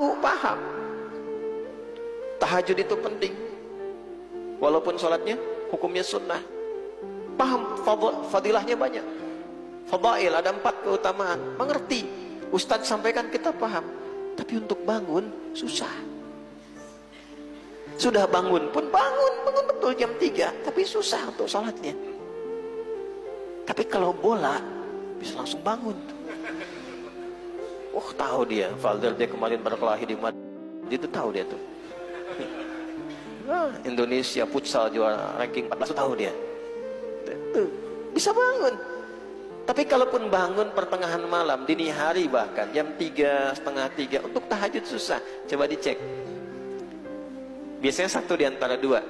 tahu, paham. Tahajud itu penting. Walaupun sholatnya hukumnya sunnah. Paham fadilahnya banyak. Fadail ada 4 keutamaan. Mengerti. Ustadz sampaikan kita paham. Tapi untuk bangun susah. Sudah bangun pun bangun betul jam 3. Tapi susah untuk sholatnya. Tapi kalau bola bisa langsung bangun. Oh tahu dia. Valder dia kemarin berkelahi di Madrid. Itu tahu dia tuh. Indonesia futsal juara ranking 14 tahu dia. Tuh, bisa bangun. Tapi kalaupun bangun pertengahan malam, dini hari bahkan jam 3, setengah 3 untuk tahajud susah. Coba dicek. Biasanya satu di antara dua.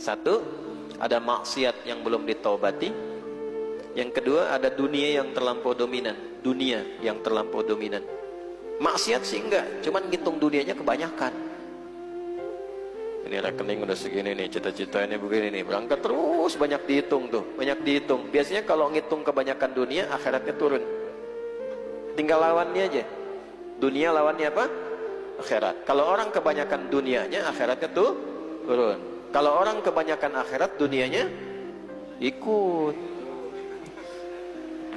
Satu, ada maksiat yang belum ditaubati. Yang kedua, ada dunia yang terlampau dominan. Dunia yang terlampau dominan. Maksiat sih enggak, cuman ngitung dunianya kebanyakan. Ini rekening udah segini nih, cita-citanya begini nih, berangkat terus, banyak dihitung tuh, banyak dihitung. Biasanya kalau ngitung kebanyakan dunia, akhiratnya turun. Tinggal lawannya aja. Dunia lawannya apa? Akhirat. Kalau orang kebanyakan dunianya, akhiratnya tuh turun. Kalau orang kebanyakan akhirat, dunianya ikut,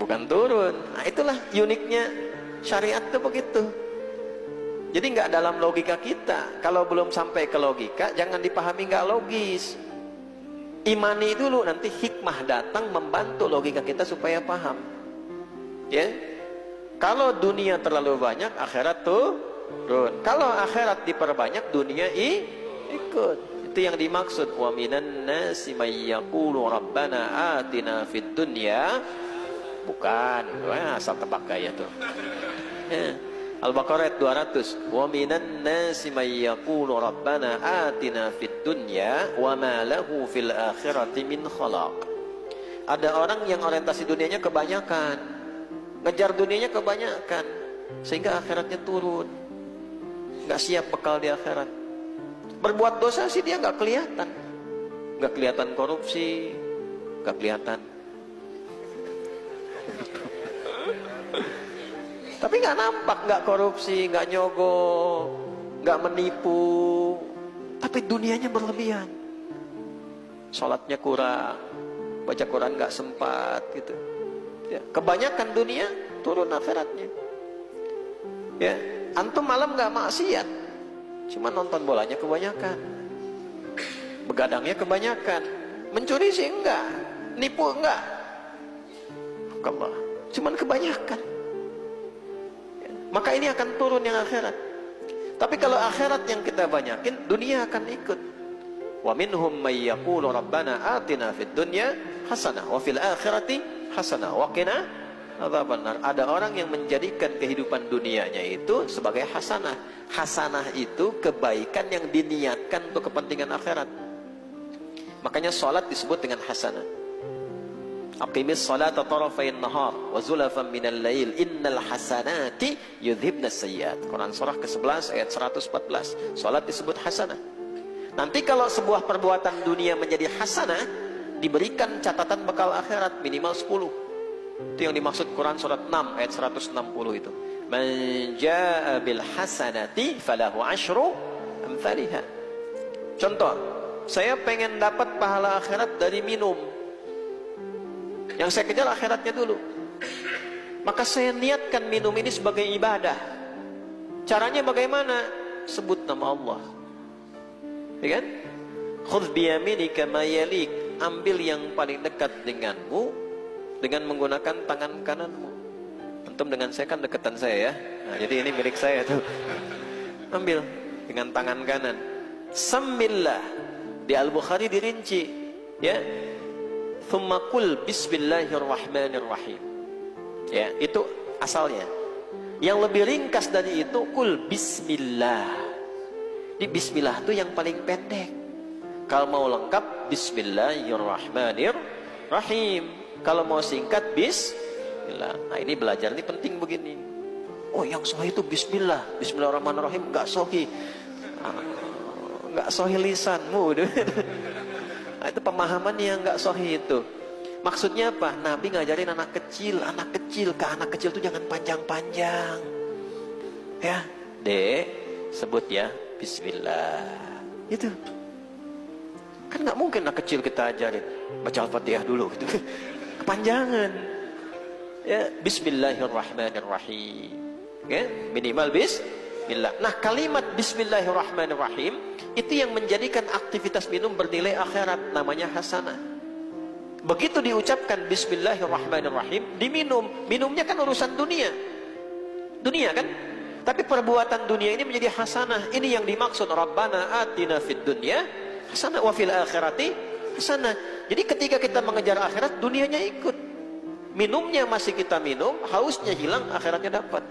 bukan turun. Nah itulah uniknya syariat tuh begitu. Jadi nggak dalam logika kita. Kalau belum sampai ke logika, jangan dipahami nggak logis. Imani dulu, nanti hikmah datang membantu logika kita supaya paham. Ya, kalau dunia terlalu banyak, akhirat turun. Kalau akhirat diperbanyak, dunia ikut. Itu yang dimaksud. Wa minan nasi may yaqulu rabbana atina fid dunya. Bukan, wah, asal tebak gaya tuh. Ya. Al-Baqarah 200. Wa minan nasi may yaqulu rabbana atina fid dunya wa ma lahu fil akhirati min khalaq. Ada orang yang orientasi dunianya kebanyakan, ngejar dunianya kebanyakan, sehingga akhiratnya turun, nggak siap bekal di akhirat. Berbuat dosa sih dia nggak kelihatan korupsi, nggak kelihatan. Tapi nggak nampak, nggak korupsi, nggak nyogok, nggak menipu. Tapi dunianya berlebihan. Sholatnya kurang, baca Quran nggak sempat, gitu. Ya, kebanyakan dunia turun akhiratnya. Ya, antum malam nggak maksiat, cuma nonton bolanya kebanyakan, begadangnya kebanyakan, mencuri sih enggak, nipu enggak, Allah, cuman kebanyakan. Maka ini akan turun yang akhirat. Tapi kalau akhirat yang kita banyakin, dunia akan ikut. Wa minhum may yaqulu rabbana atina fid dunya hasanah wa fil akhirati hasanah wa qina adzabannar. Ada orang yang menjadikan kehidupan dunianya itu sebagai hasanah. Hasanah itu kebaikan yang diniatkan untuk kepentingan akhirat. Makanya salat disebut dengan hasanah. Aqimis salata tarafayn nahar wa zulafan minal lail innal hasanati yudhibna sayyiat. Quran surah ke-11 ayat 114. Salat disebut hasanah. Nanti kalau sebuah perbuatan dunia menjadi hasanah, diberikan catatan bekal akhirat minimal 10. Itu yang dimaksud Quran surat 6 ayat 160 itu. Man jaa bil hasanati falahu asyru amsalihha. Contoh, saya pengen dapat pahala akhirat dari minum. Yang saya kejar akhiratnya dulu. Maka saya niatkan minum ini sebagai ibadah. Caranya bagaimana? Sebut nama Allah. Ya kan? Khudh biyaminika ma yalik. Ambil yang paling dekat denganmu dengan menggunakan tangan kananmu. Antum dengan saya kan dekatan saya ya. Nah, jadi ini milik saya tuh. Ambil dengan tangan kanan. Samillah. Di Al-Bukhari dirinci, ya. Thumma qul bismillahirrahmanirrahim. Ya, itu asalnya. Yang lebih ringkas dari itu qul bismillah. Di bismillah itu yang paling pendek. Kalau mau lengkap bismillahirrahmanirrahim. Kalau mau singkat bismillah. Nah, ini belajar ini penting begini. Oh, yang sahih itu bismillah. Bismillahirrahmanirrahim enggak sahih. Enggak sahih lisanmu. Nah, itu pemahaman yang nggak sahih itu. Maksudnya apa? Nabi ngajarin anak kecil ke anak kecil itu jangan panjang-panjang. Ya, Dek, sebut ya Bismillah. Itu kan nggak mungkin anak kecil kita ajarin baca Al-Fatihah dulu gitu. Kepanjangan. Ya, Bismillahirrahmanirrahim. Ya, minimal Bismillah. Nah, kalimat Bismillahirrahmanirrahim itu yang menjadikan aktivitas minum bernilai akhirat, namanya hasanah. Begitu diucapkan Bismillahirrahmanirrahim, diminum, minumnya kan urusan dunia. Dunia kan? Tapi perbuatan dunia ini menjadi hasanah. Ini yang dimaksud Rabbana atina fid dunya hasanah wa fil akhirati hasanah. Jadi ketika kita mengejar akhirat, dunianya ikut. Minumnya masih kita minum, hausnya hilang, akhiratnya dapat.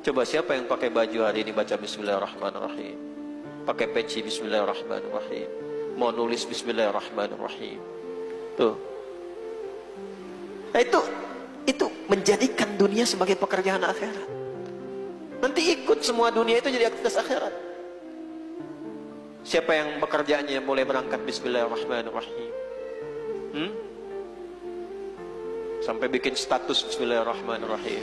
Coba siapa yang pakai baju hari ini baca Bismillahirrahmanirrahim, pakai peci Bismillahirrahmanirrahim, mau nulis Bismillahirrahmanirrahim. Tuh. Nah, itu menjadikan dunia sebagai pekerjaan akhirat. Nanti ikut semua dunia itu jadi aktivitas akhirat. Siapa yang pekerjaannya mulai berangkat Bismillahirrahmanirrahim, sampai bikin status Bismillahirrahmanirrahim.